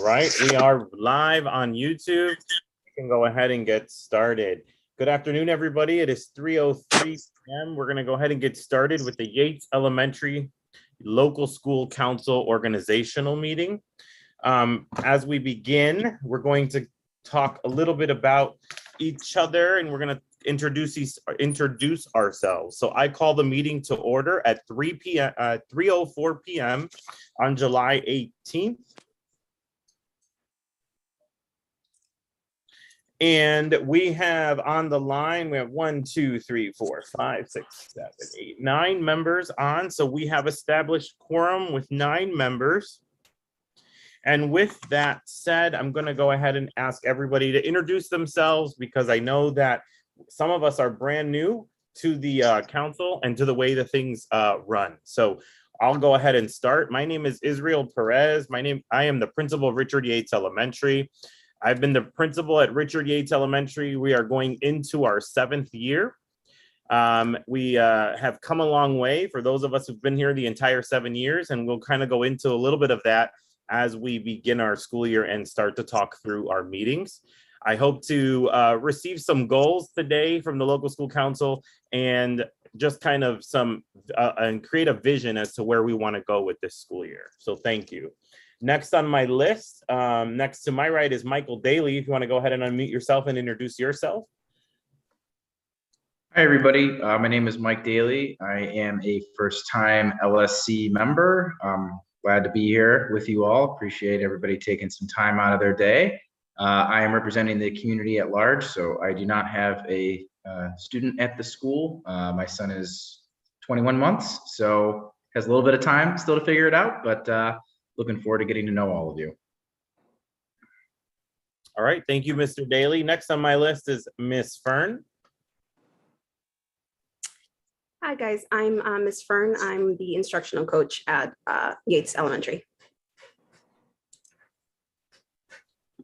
right, we are live on YouTube. We can go ahead and get started. Good afternoon, everybody. It is 3:03 p.m. We're going to go ahead and get started with the Yates Elementary Local School Council organizational meeting. As we begin, we're going to talk a little bit about each other, and we're going to introduce ourselves. So I call the meeting to order at 3:04 p.m. on July 18th. And we have on the line, we have 1, 2, 3, 4, 5, 6, 7, 8, 9 members on. So we have established quorum with 9 members. And with that said, I'm going to go ahead and ask everybody to introduce themselves, because I know that some of us are brand new to the council and to the way the things run. So I'll go ahead and start. My name is Israel Perez. I am the principal of Richard Yates Elementary. I've been the principal at Richard Yates Elementary. We are going into our 7th year. We have come a long way for those of us who've been here the entire 7 years, and we'll kind of go into a little bit of that as we begin our school year and start to talk through our meetings. I hope to receive some goals today from the local school council and just kind of and create a vision as to where we want to go with this school year. So thank you. Next on my list, next to my right is Michael Daly. If you want to go ahead and unmute yourself and introduce yourself. Hi, everybody. My name is Mike Daly. I am a first-time LSC member. Glad to be here with you all. Appreciate everybody taking some time out of their day. I am representing the community at large, so I do not have a student at the school. My son is 21 months, so has a little bit of time still to figure it out, but looking forward to getting to know all of you. All right, thank you, Mr. Daly. Next on my list is Miss Fern. Hi guys, I'm Miss Fern. I'm the instructional coach at Yates Elementary.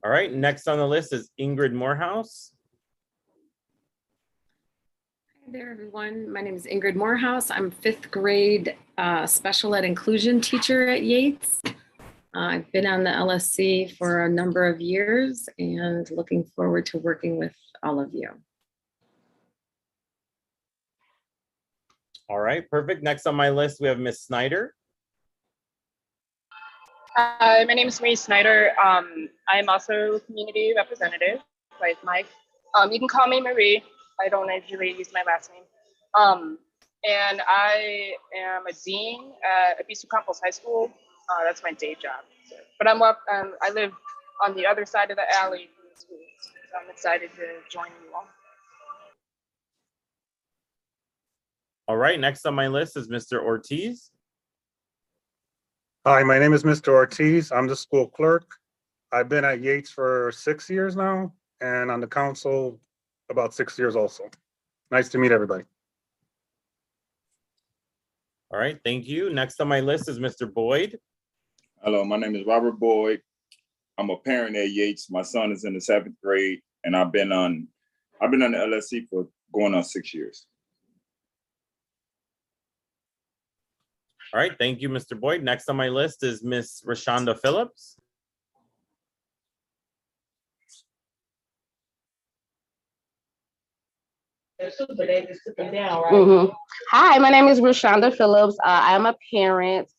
All right, next on the list is Ingrid Morehouse. Hi there, everyone. My name is Ingrid Morehouse. I'm 5th grade special ed inclusion teacher at Yates. I've been on the LSC for a number of years and looking forward to working with all of you. All right, perfect. Next on my list, we have Miss Snyder. Hi, my name is Marie Snyder. I'm also community representative like Mike. You can call me Marie. I don't usually use my last name. And I am a dean at Episto Campos High School. That's my day job. But I live on the other side of the alley from the school. So I'm excited to join you all. All right, next on my list is Mr. Ortiz. Hi, my name is Mr. Ortiz. I'm the school clerk. I've been at Yates for 6 years now, and on the council about 6 years also. Nice to meet everybody. All right, thank you. Next on my list is Mr. Boyd. Hello, my name is Robert Boyd. I'm a parent at Yates. My son is in the 7th grade, and I've been on the LSC for going on 6 years. All right, thank you, Mr. Boyd. Next on my list is Miss Rashonda Phillips. Hi, my name is Rashonda Phillips. I'm a parent.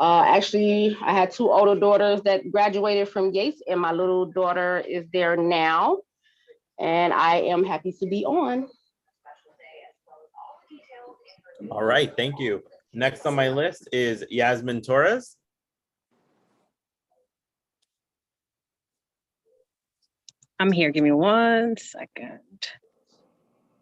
Actually, I had 2 older daughters that graduated from Yates, and my little daughter is there now. And I am happy to be on. All right, thank you. Next on my list is Yasmin Torres. I'm here. Give me 1 second.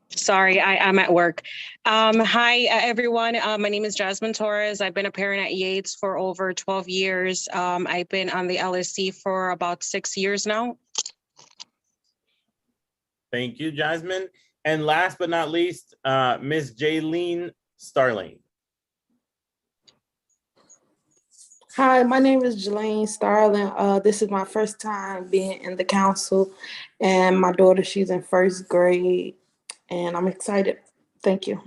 Sorry, I'm at work. Hi, everyone. My name is Jasmine Torres. I've been a parent at Yates for over 12 years. I've been on the LSC for about 6 years now. Thank you, Jasmine. And last but not least, Ms. Jaylene Starling. Hi, my name is Jelaine Starling. This is my first time being in the council, and my daughter, she's in 1st grade, and I'm excited. Thank you.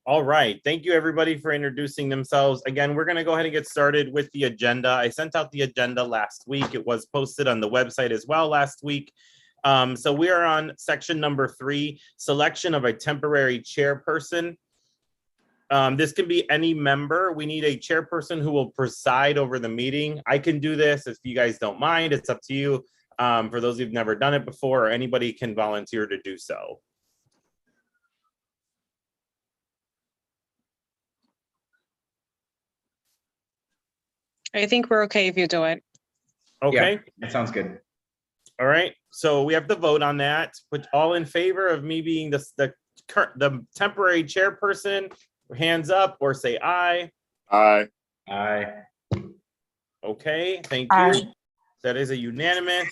All right. Thank you, everybody, for introducing themselves. Again, we're going to go ahead and get started with the agenda. I sent out the agenda last week. It was posted on the website as well last week. So we are on section number 3, selection of a temporary chairperson. This can be any member. We need a chairperson who will preside over the meeting. I can do this if you guys don't mind. It's up to you. For those who've never done it before, or anybody can volunteer to do so. I think we're okay if you do it. Okay. Yeah, that sounds good. All right. So we have to vote on that. But all in favor of me being the temporary chairperson, hands up or say aye. Aye. Aye. Okay. Thank you. Aye. That is a unanimous.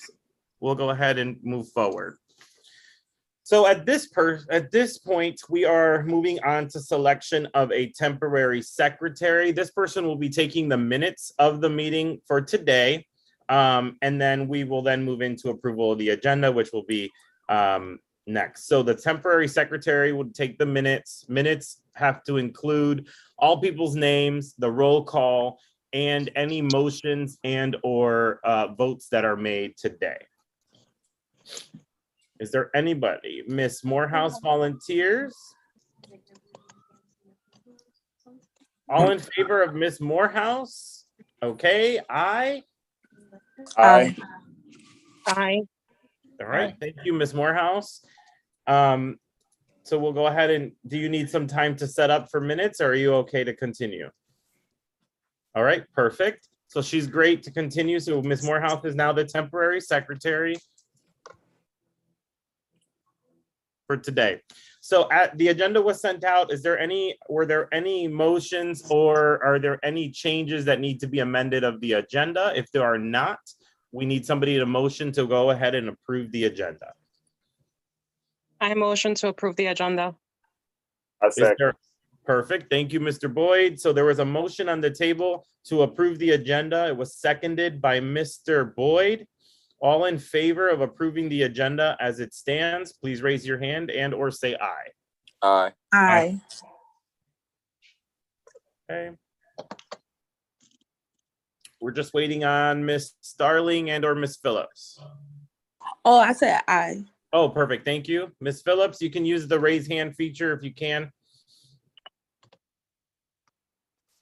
We'll go ahead and move forward. So at this point, we are moving on to selection of a temporary secretary. This person will be taking the minutes of the meeting for today. And then we will then move into approval of the agenda, which will be next. So the temporary secretary would take the minutes. Minutes have to include all people's names, the roll call, and any motions and or votes that are made today. Is there anybody? Miss Morehouse volunteers? All in favor of Miss Morehouse? Okay, aye. Aye. Aye. All right, thank you, Miss Morehouse. So we'll go ahead and, do you need some time to set up for minutes, or are you okay to continue? All right, perfect. So she's great to continue. So Miss Morehouse is now the temporary secretary for today. So the agenda was sent out. Were there any motions or are there any changes that need to be amended of the agenda? If there are not, we need somebody to motion to go ahead and approve the agenda. I motion to approve the agenda. Perfect. Thank you, Mr. Boyd. So there was a motion on the table to approve the agenda. It was seconded by Mr. Boyd. All in favor of approving the agenda as it stands, please raise your hand and or say aye. Aye. Aye. Okay. We're just waiting on Miss Starling and or Miss Phillips. Oh, I said aye. Oh, perfect. Thank you. Miss Phillips, you can use the raise hand feature if you can.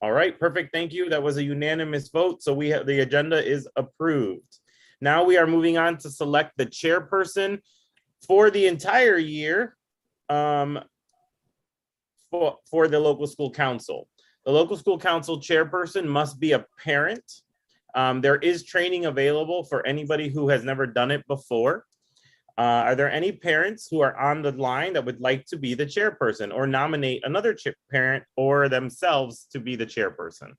All right, perfect. Thank you. That was a unanimous vote. So we have the agenda is approved. Now we are moving on to select the chairperson for the entire year for the local school council. The local school council chairperson must be a parent. There is training available for anybody who has never done it before. Are there any parents who are on the line that would like to be the chairperson or nominate another parent or themselves to be the chairperson?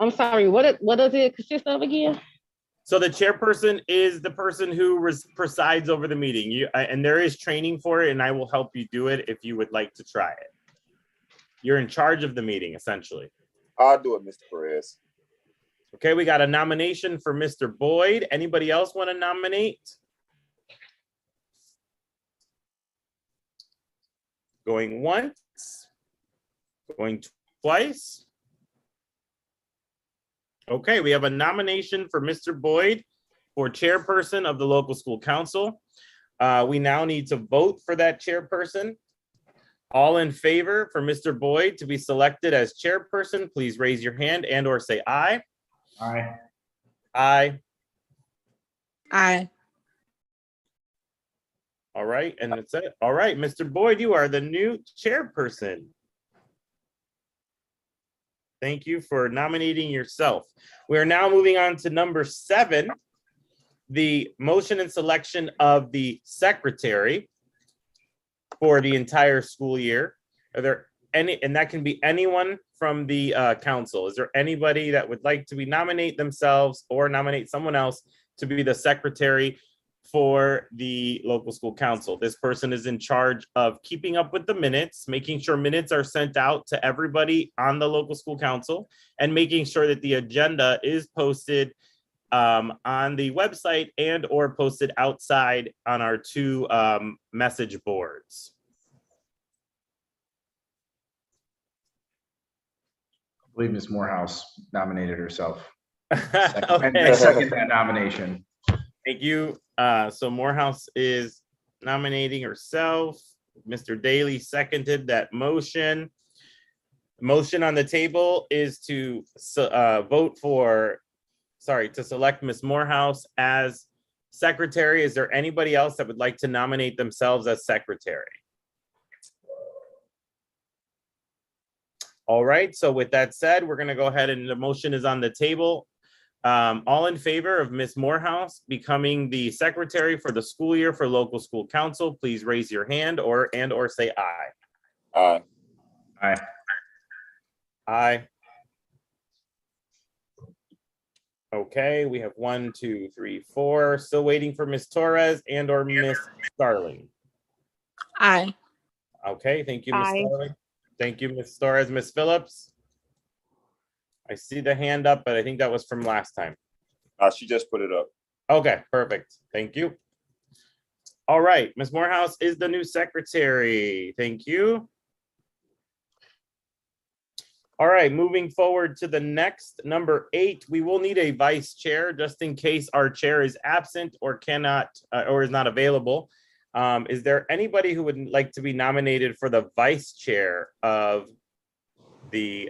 I'm sorry, what does it consist of again? So the chairperson is the person who presides over the meeting. And there is training for it, and I will help you do it if you would like to try it. You're in charge of the meeting, essentially. I'll do it, Mr. Perez. Okay, we got a nomination for Mr. Boyd. Anybody else want to nominate? Going once, going twice. Okay, we have a nomination for Mr. Boyd for chairperson of the local school council. We now need to vote for that chairperson. All in favor for Mr. Boyd to be selected as chairperson, please raise your hand and or say aye. Aye. Aye. Aye. All right, and that's it. All right, Mr. Boyd, you are the new chairperson. Thank you for nominating yourself. We are now moving on to number 7, the motion and selection of the secretary for the entire school year. Are there any, and that can be anyone from the council. Is there anybody that would like to nominate themselves or nominate someone else to be the secretary for the local school council? This person is in charge of keeping up with the minutes, making sure minutes are sent out to everybody on the local school council, and making sure that the agenda is posted on the website and or posted outside on our two message boards. I believe Ms. Morehouse nominated herself. Okay. I second that nomination. Thank you. So Morehouse is nominating herself. Mr. Daly seconded that motion. Motion on the table is to to select Ms. Morehouse as secretary. Is there anybody else that would like to nominate themselves as secretary? All right, so with that said, we're gonna go ahead and the motion is on the table. All in favor of Ms. Morehouse becoming the secretary for the school year for local school council, please raise your hand or say aye. Aye. Aye. Aye. Okay, we have 1, 2, 3, 4. Still waiting for Ms. Torres and or Ms. Starling. Aye. Okay, thank you, Ms. Aye. Starling. Thank you, Ms. Torres. Ms. Phillips? I see the hand up, but I think that was from last time. She just put it up. Okay, perfect. Thank you. All right, Ms. Morehouse is the new secretary. Thank you. All right, moving forward to the next, number 8, we will need a vice chair just in case our chair is absent or cannot or is not available. Is there anybody who would like to be nominated for the vice chair of the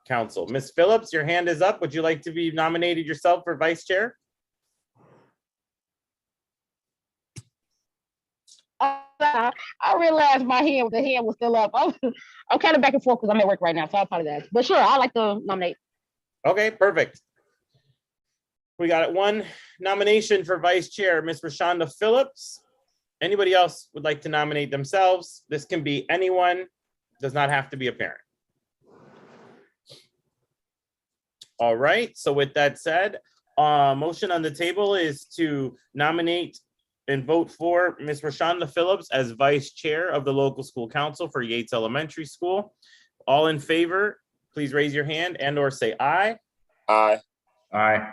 council? Ms. Phillips, your hand is up. Would you like to be nominated yourself for vice chair? I realized the hand was still up. I'm kind of back and forth because I'm at work right now, so I apologize. But sure, I'd like to nominate. Okay, perfect. We got one nomination for vice chair, Ms. Rashonda Phillips. Anybody else would like to nominate themselves? This can be anyone, does not have to be a parent. All right, so with that said, motion on the table is to nominate and vote for Ms. Rashonda Phillips as vice chair of the local school council for Yates Elementary School. All in favor, please raise your hand and or say aye. Aye. Aye.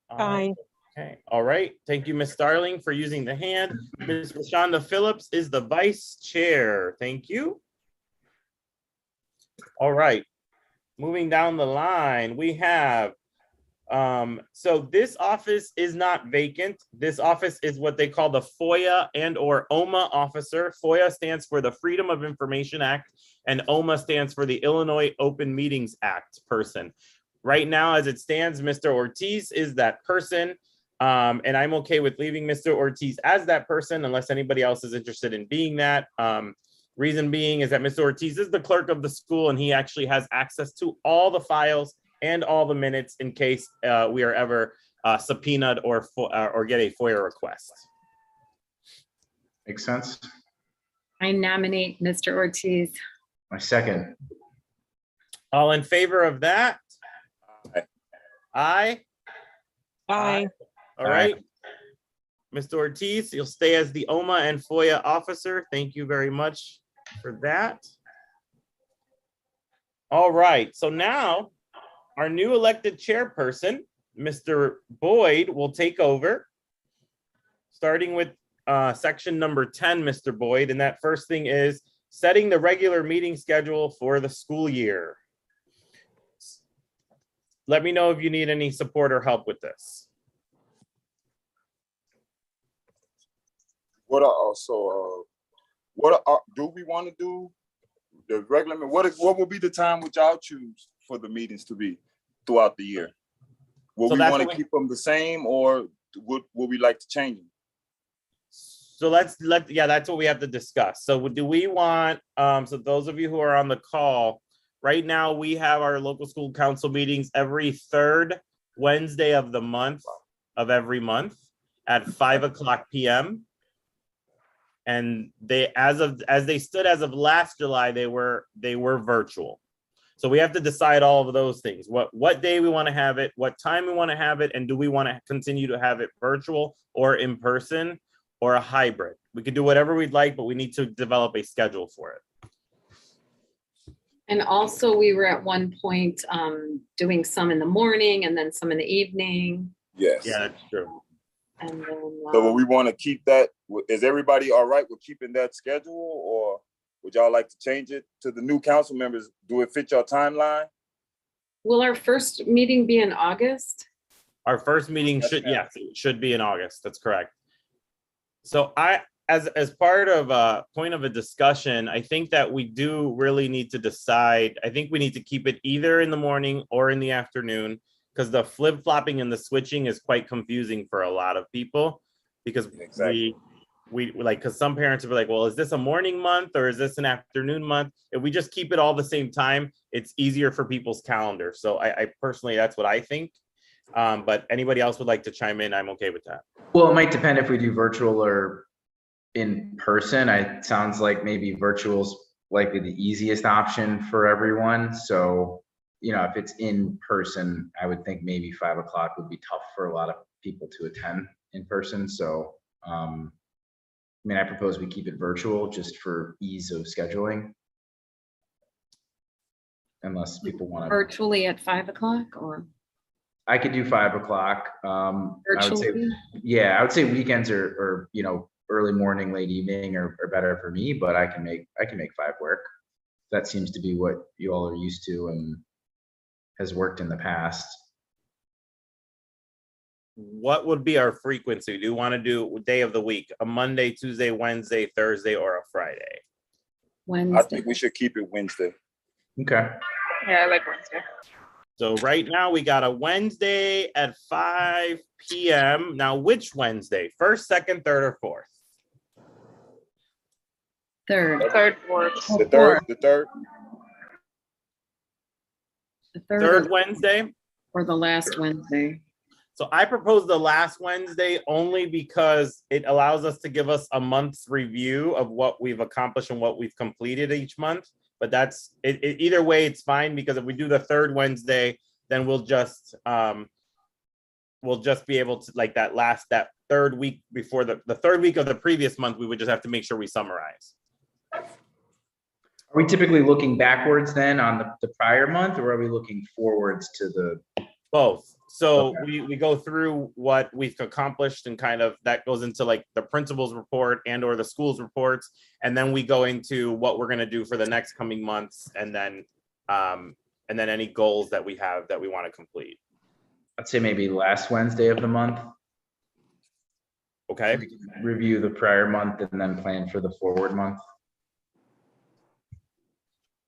Aye. Okay, all right. Thank you, Ms. Starling, for using the hand. Ms. Rashonda Phillips is the vice chair. Thank you. All right. Moving down the line, we have, so this office is not vacant. This office is what they call the FOIA and or OMA officer. FOIA stands for the Freedom of Information Act and OMA stands for the Illinois Open Meetings Act person. Right now, as it stands, Mr. Ortiz is that person. And I'm okay with leaving Mr. Ortiz as that person unless anybody else is interested in being that. Reason being is that Mr. Ortiz is the clerk of the school and he actually has access to all the files and all the minutes in case we are ever subpoenaed or get a FOIA request. Makes sense. I nominate Mr. Ortiz. My second. All in favor of that? Aye. Aye. All right. Mr. Ortiz, you'll stay as the OMA and FOIA officer. Thank you very much for that. All right, so now our new elected chairperson, Mr. Boyd, will take over, starting with section number 10, Mr. Boyd. And that first thing is setting the regular meeting schedule for the school year. Let me know if you need any support or help with this. What do we want to do? The regular, what will be the time which y'all choose for the meetings to be throughout the year? Will we want to keep them the same or would we like to change them? So that's what we have to discuss. So do we want, so those of you who are on the call, right now we have our local school council meetings every third Wednesday of the month of every month at 5:00 p.m. And they, as they stood as of last July, they were virtual. So we have to decide all of those things. What day we want to have it, what time we want to have it, and do we want to continue to have it virtual or in person or a hybrid? We could do whatever we'd like, but we need to develop a schedule for it. And also we were at one point doing some in the morning and then some in the evening. Yes. Yeah, that's true. And then, So will we want to keep that? Is everybody all right with keeping that schedule, or would y'all like to change it to the new council members? Do it fit your timeline? will our first meeting be in August? Our first meeting Yes, should, ma'am. yes, it should be in August. That's correct. So as part of a point of a discussion, I think that we do really need to decide. I think we need to keep it either in the morning or in the afternoon, because the flip-flopping and the switching is quite confusing for a lot of people. Because Exactly. we like, because some parents will be like, well, is this a morning month or is this an afternoon month? If we just keep it all the same time, it's easier for people's calendar. So I personally, that's what I think. But anybody else would like to chime in, I'm okay with that. Well, it might depend if we do virtual or in person. It sounds like maybe virtual's likely the easiest option for everyone. So, you know, if it's in person, I would think maybe 5 o'clock would be tough for a lot of people to attend in person. So, I mean, I propose we keep it virtual just for ease of scheduling. Unless people want to, Virtually at 5 o'clock or I could do 5 o'clock. I would say, virtually? yeah, I would say weekends or, you know, early morning, late evening are better for me, but I can make 5 work. That seems to be what you all are used to and has worked in the past. What would be our frequency? Do you want to do day of the week, a Monday, Tuesday, Wednesday, Thursday, or a Friday? I Wednesday. think we should keep it Wednesday. Okay. Yeah, I like Wednesday. So right now we got a Wednesday at 5 p.m. Now, which Wednesday? First, second, third, or fourth? Third. Third works. The third, the third. The Third Wednesday. or the last Wednesday. So I propose the last Wednesday only because it allows us to give us a month's review of what we've accomplished and what we've completed each month. But that's it, either way, it's fine, because if we do the third Wednesday, then we'll just be able to, like, that third week before the third week of the previous month, we would just have to make sure we summarize. Are we typically looking backwards then on the prior month, or are we looking forwards to the? Both. So we go through what we've accomplished, and kind of that goes into like the principal's report and or the school's reports. And then we go into what we're going to do for the next coming months. And then any goals that we have that we want to complete. I'd say maybe last Wednesday of the month. Okay. Review the prior month and then plan for the forward month.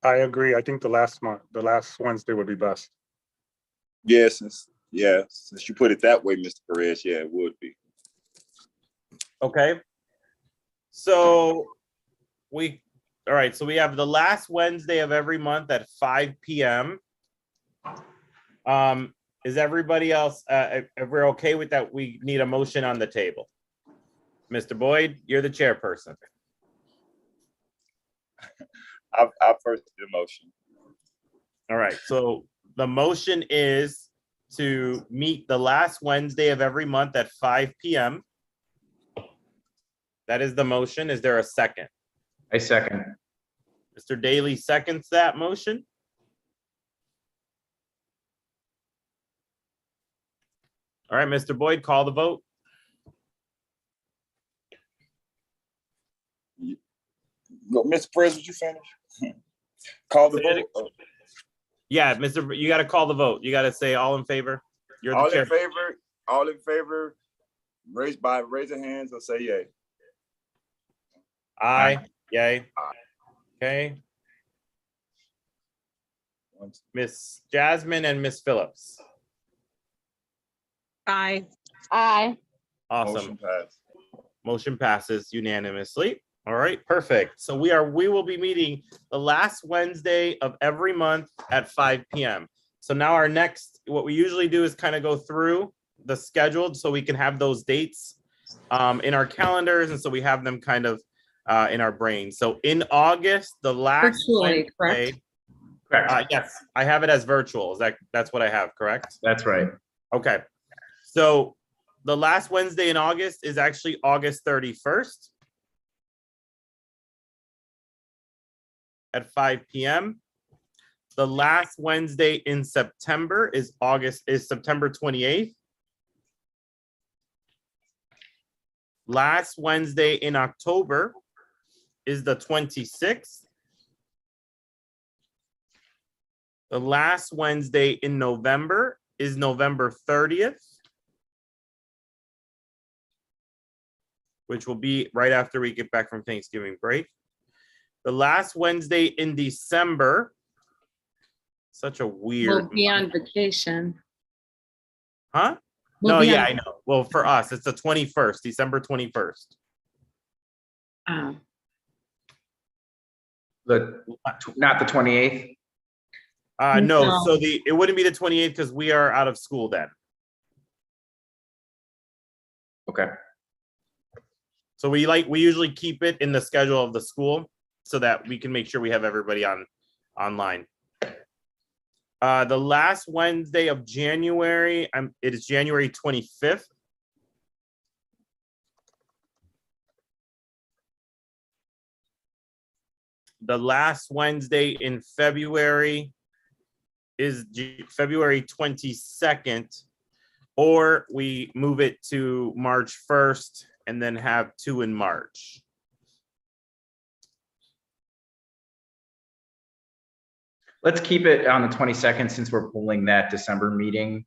I agree. I think the last Wednesday would be best. Yes, since you put it that way, Mr. Perez, yeah, it would be. Okay. So all right. So we have the last Wednesday of every month at 5 p.m. Is everybody else, if we're okay with that, we need a motion on the table. Mr. Boyd, you're the chairperson. I first the motion. All right. So the motion is to meet the last Wednesday of every month at 5 p.m. That is the motion. Is there a second? I second. Mr. Daly seconds that motion. All right, Mr. Boyd, call the vote. Mr. Perez, would you finish? Call the vote. Yeah, you got to call the vote. You got to say all in favor. You're the All chair. in favor, all in favor, raise your hands or say yay. Aye. Yay. Okay. Miss Jasmine and Miss Phillips. Aye. Aye. Awesome. Motion passed. Motion passes unanimously. All right, perfect. So we will be meeting the last Wednesday of every month at 5 p.m. So now what we usually do is kind of go through the schedule so we can have those dates in our calendars, and so we have them kind of in our brain. So in August, the last Virtually, Wednesday, Correct. yes, I have it as virtual. That's what I have, correct? That's right. Okay. So the last Wednesday in August is actually August 31st at 5 p.m. The last Wednesday in September is September 28th. Last Wednesday in October is the 26th. The last Wednesday in November is November 30th, which will be right after we get back from Thanksgiving break. The last Wednesday in December, such a weird. We'll be on vacation. Huh? We'll No, be yeah, on- I know. Well, for us, it's the 21st, December 21st. Oh, Not the 28th. No, No. so it wouldn't be the 28th because we are out of school then. Okay. So we usually keep it in the schedule of the school so that we can make sure we have everybody online. The last Wednesday of January, it is January 25th. The last Wednesday in February is February 22nd, or we move it to March 1st and then have 2 in March. Let's keep it on the 22nd since we're pulling that December meeting.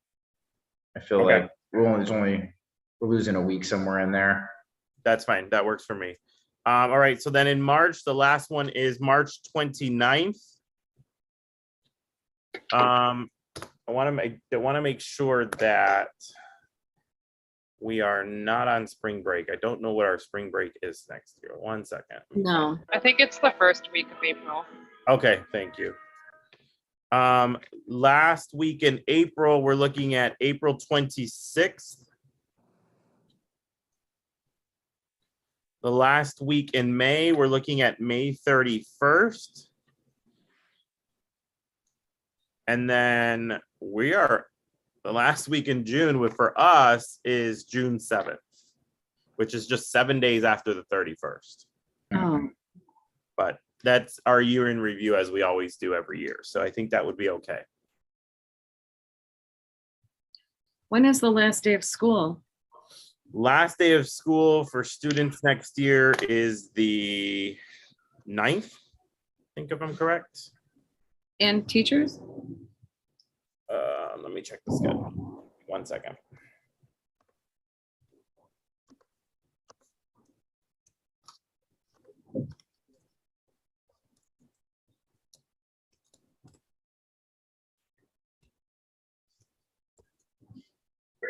I feel Okay. like we're losing a week somewhere in there. That's fine. That works for me. All right. So then in March, the last one is March 29th. I want to make sure that we are not on spring break. I don't know what our spring break is next year. 1 second. no. I think it's the first week of April. Okay, thank you. Last week in April, we're looking at April 26th. The last week in May, we're looking at May 31st. And then the last week in June, for us, is June 7th, which is just 7 days after the 31st. Oh, But that's our year in review, as we always do every year. So I think that would be okay. when is the last day of school? Last day of school for students next year is the 9th, I think, if I'm correct. And teachers? Let me check the schedule. 1 second.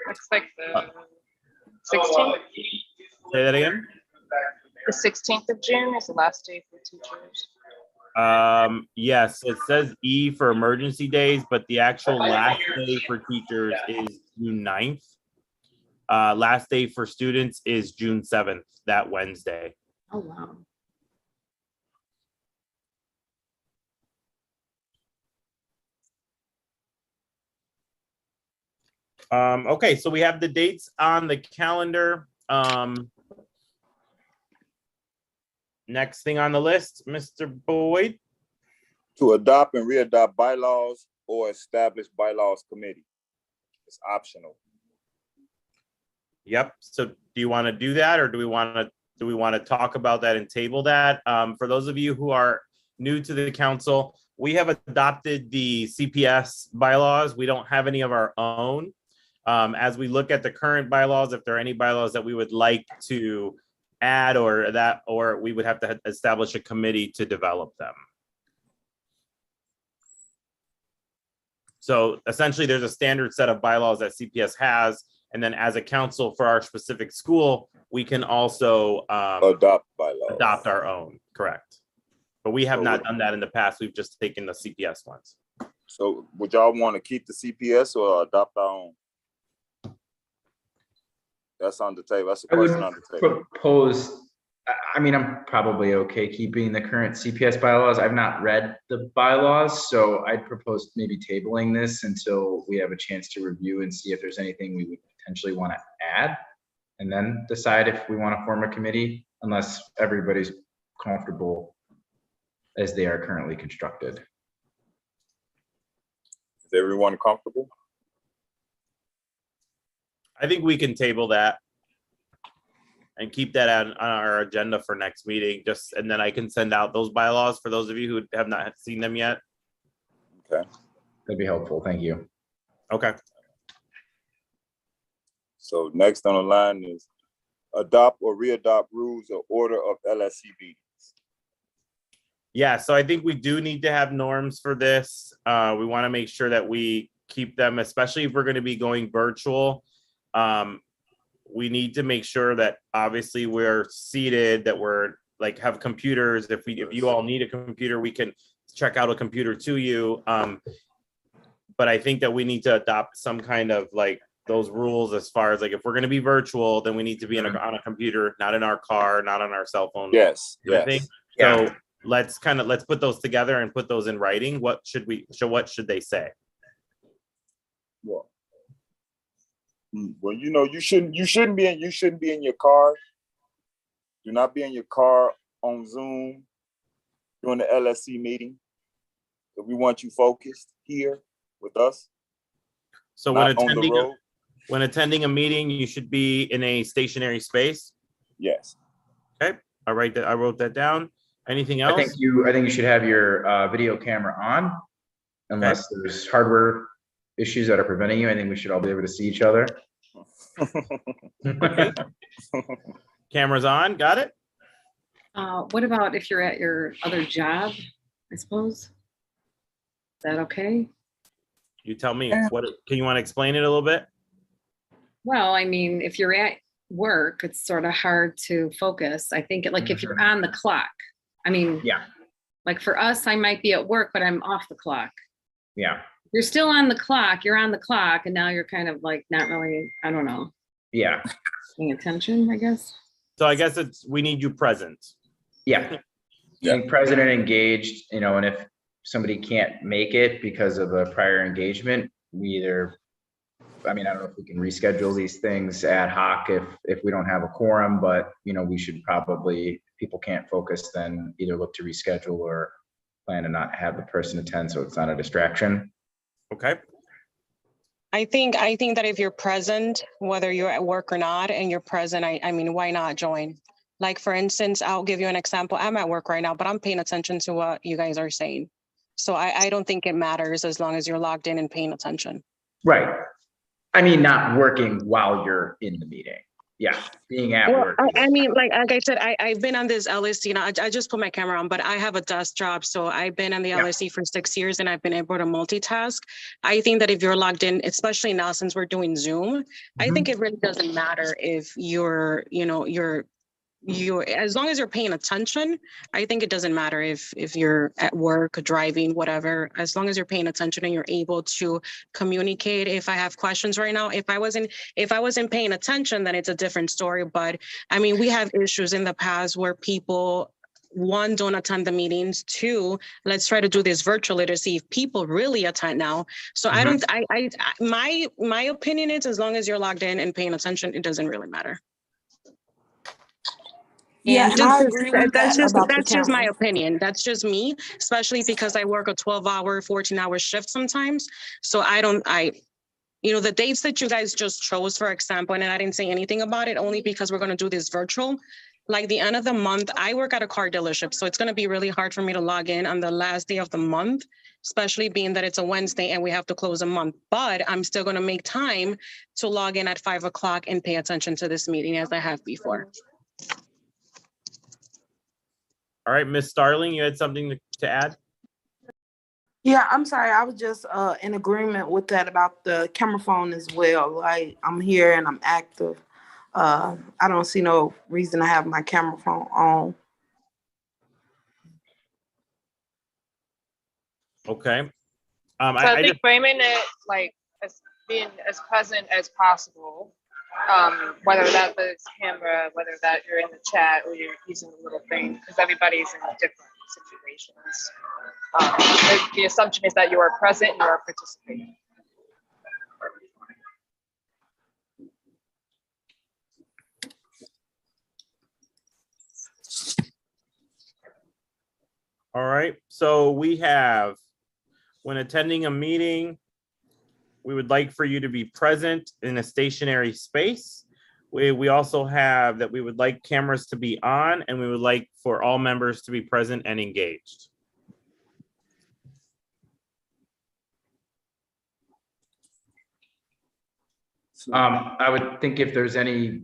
Looks like the 16th. Say that again. The 16th of June is the last day for teachers. Yes, it says E for emergency days, but the actual last day for teachers is June 9th. Last day for students is June 7th, that Wednesday. Oh, wow. Okay, so we have the dates on the calendar. Next thing on the list, Mr. Boyd. To adopt and readopt bylaws or establish bylaws committee. It's optional. Yep. So do you want to do that, or do we want to talk about that and table that? For those of you who are new to the council, we have adopted the CPS bylaws. We don't have any of our own. As we look at the current bylaws, if there are any bylaws that we would like to add or we would have to establish a committee to develop them. So essentially, there's a standard set of bylaws that CPS has, and then as a council for our specific school, we can also Adopt bylaws. adopt our own, correct? But we have not done that in the past. We've just taken the CPS ones. So would y'all want to keep the CPS or adopt our own? That's on the table. That's a I would question on the table. propose, I mean, I'm probably okay keeping the current CPS bylaws. I've not read the bylaws, so I'd propose maybe tabling this until we have a chance to review and see if there's anything we would potentially want to add, and then decide if we want to form a committee, unless everybody's comfortable as they are currently constructed. Is everyone comfortable? I think we can table that and keep that on our agenda for next meeting, and then I can send out those bylaws for those of you who have not seen them yet. Okay. That'd be helpful. Thank you. Okay. So next on the line is adopt or readopt rules of order of LSCB. Yeah, so I think we do need to have norms for this. We want to make sure that we keep them, especially if we're going to be going virtual. We need to make sure that obviously we're seated, that we're like have computers. If you all need a computer, we can check out a computer to you. But I think that we need to adopt some kind of like those rules as far as like, if we're going to be virtual, then we need to be on a computer, not in our car, not on our cell phone. Yes, I think. yes. So let's put those together and put those in writing. What should they say? Well, you shouldn't be in your car. Do not be in your car on Zoom during the LSC meeting. So we want you focused here with us. So when attending a meeting, you should be in a stationary space. Yes. Okay, I wrote that down. Anything else? I think you should have your video camera on, unless there's hardware issues that are preventing you. I think we should all be able to see each other. Camera's on. Got it. What about if you're at your other job, I suppose? Is that okay? You tell me. Can you want to explain it a little bit? Well, I mean, if you're at work, it's sort of hard to focus. I think like if you're on the clock, I mean, yeah. Like for us, I might be at work, but I'm off the clock. Yeah. You're still on the clock, you're on the clock, and now you're kind of like not really, I don't know. Yeah. Paying attention, I guess. So I guess we need you present. Yeah. Being present and engaged, and if somebody can't make it because of a prior engagement, I don't know if we can reschedule these things ad hoc if we don't have a quorum, but we should probably, if people can't focus, then either look to reschedule or plan to not have the person attend so it's not a distraction. Okay. I think that if you're present, whether you're at work or not, and you're present, I mean, why not join? Like, for instance, I'll give you an example. I'm at work right now, but I'm paying attention to what you guys are saying. So I don't think it matters as long as you're logged in and paying attention. Right. I mean, not working while you're in the meeting. Yeah, being at work. I mean, like I said, I've been on this LSC, I just put my camera on, but I have a desk job. So I've been on the LSC for 6 years and I've been able to multitask. I think that if you're logged in, especially now since we're doing Zoom, I think it really doesn't matter if you're as long as you're paying attention. I think it doesn't matter if you're at work, driving, whatever, as long as you're paying attention and you're able to communicate. If I have questions right now, if I wasn't paying attention, then it's a different story. But I mean, we have issues in the past where people, one, don't attend the meetings. Two, let's try to do this virtually to see if people really attend now. So my opinion is, as long as you're logged in and paying attention, it doesn't really matter. Yeah, And I agree with that's that about the just my camera. opinion. That's just me, especially because I work a 12-hour, 14-hour shift sometimes. So the dates that you guys just chose, for example, and I didn't say anything about it only because we're going to do this virtual. Like the end of the month, I work at a car dealership. So it's going to be really hard for me to log in on the last day of the month, especially being that it's a Wednesday and we have to close a month. But I'm still going to make time to log in at 5 o'clock and pay attention to this meeting as I have before. All right, Miss Starling, you had something to add? Yeah, I'm sorry. I was just in agreement with that about the camera phone as well. Like, I'm here and I'm active. I don't see no reason to have my camera phone on. Okay. So I think framing it like as being as present as possible, whether that is camera, whether that you're in the chat or you're using the little thing, because everybody's in different situations. The assumption is that you are present and you are participating. All right, so we have, when attending a meeting, we would like for you to be present in a stationary space. We also have that we would like cameras to be on, and we would like for all members to be present and engaged. I would think if there's any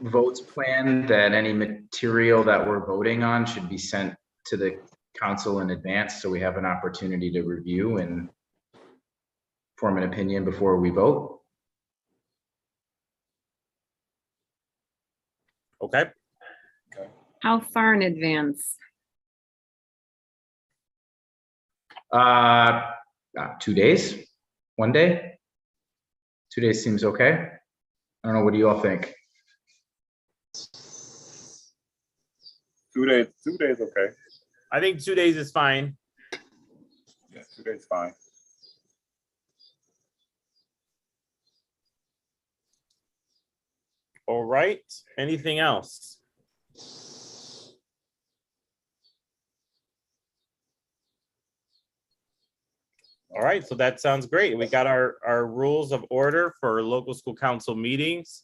votes planned, that any material that we're voting on should be sent to the council in advance, so we have an opportunity to review and form an opinion before we vote. Okay. How far in advance? 2 days, 1 day. 2 days seems okay. I don't know, what do you all think? 2 days, 2 days, okay. I think 2 days is fine. Yeah, 2 days, fine. All right. Anything else? All right, so that sounds great. We got our rules of order for local school council meetings.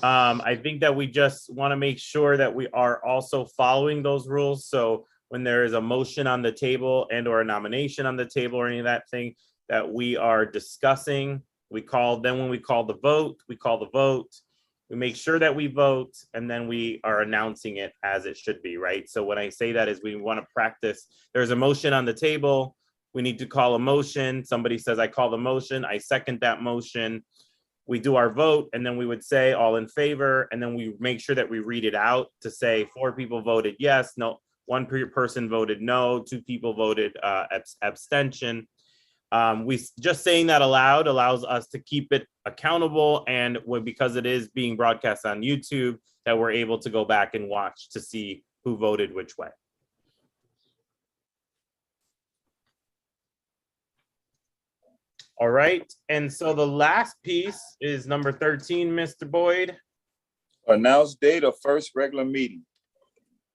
I think that we just want to make sure that we are also following those rules. So when there is a motion on the table and or a nomination on the table or any of that thing that we are discussing, then when we call the vote, we call the vote. We make sure that we vote, and then we are announcing it as it should be, right? So when I say that is we want to practice, there's a motion on the table. We need to call a motion. Somebody says, I call the motion. I second that motion. We do our vote, and then we would say all in favor. And then we make sure that we read it out to say 4 people voted yes, no, 1 person voted no, 2 people voted abstention. Just saying that aloud allows us to keep it accountable, and because it is being broadcast on YouTube, that we're able to go back and watch to see who voted which way. All right, and so the last piece is number 13, Mr. Boyd. Announce date of first regular meeting.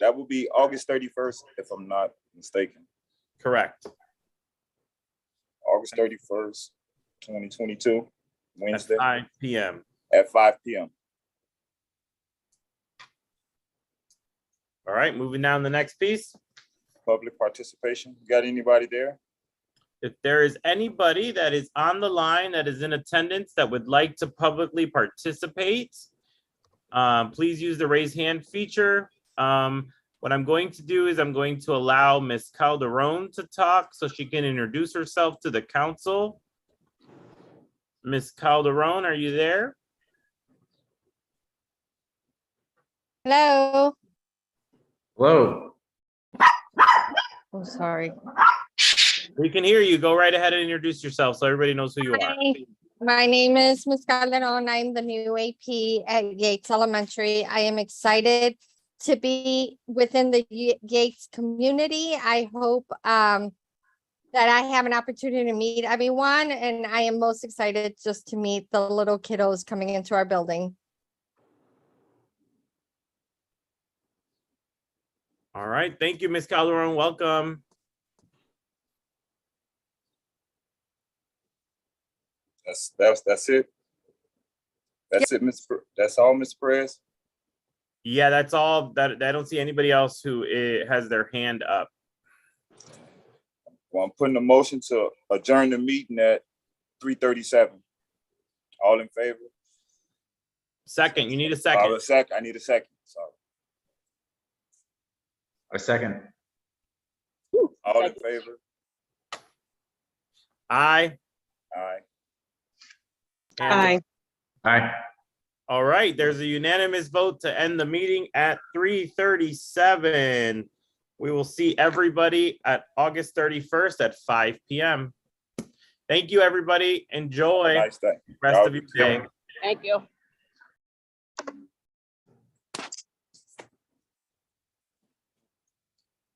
That will be August 31st, if I'm not mistaken. Correct. August 31st, 2022, Wednesday. At 5 p.m. At 5 p.m. All right, moving down to the next piece. Public participation. You got anybody there? If there is anybody that is on the line that is in attendance that would like to publicly participate, please use the raise hand feature. What I'm going to do is I'm going to allow Ms. Calderon to talk so she can introduce herself to the council. Ms. Calderon, are you there? Hello. Hello. Oh, sorry. We can hear you. Go right ahead and introduce yourself so everybody knows who you are. Hi. My name is Ms. Calderon. I'm the new AP at Yates Elementary. I am excited to be within the Yates community. I hope that I have an opportunity to meet everyone, and I am most excited just to meet the little kiddos coming into our building. All right. Thank you, Ms. Calderon. Welcome. That's it. That's it, Ms. That's all, Ms. Perez. Yeah, that's all. That I don't see anybody else who has their hand up. Well, I'm putting a motion to adjourn the meeting at 3:37. All in favor? Second, you need a second. I need a second. Sorry. A second. All in favor? Aye. Aye. Aye. Aye. All right, there's a unanimous vote to end the meeting at 3:37. We will see everybody at August 31st at 5 p.m. Thank you, everybody. Enjoy Nice day. the rest of your day. Thank you.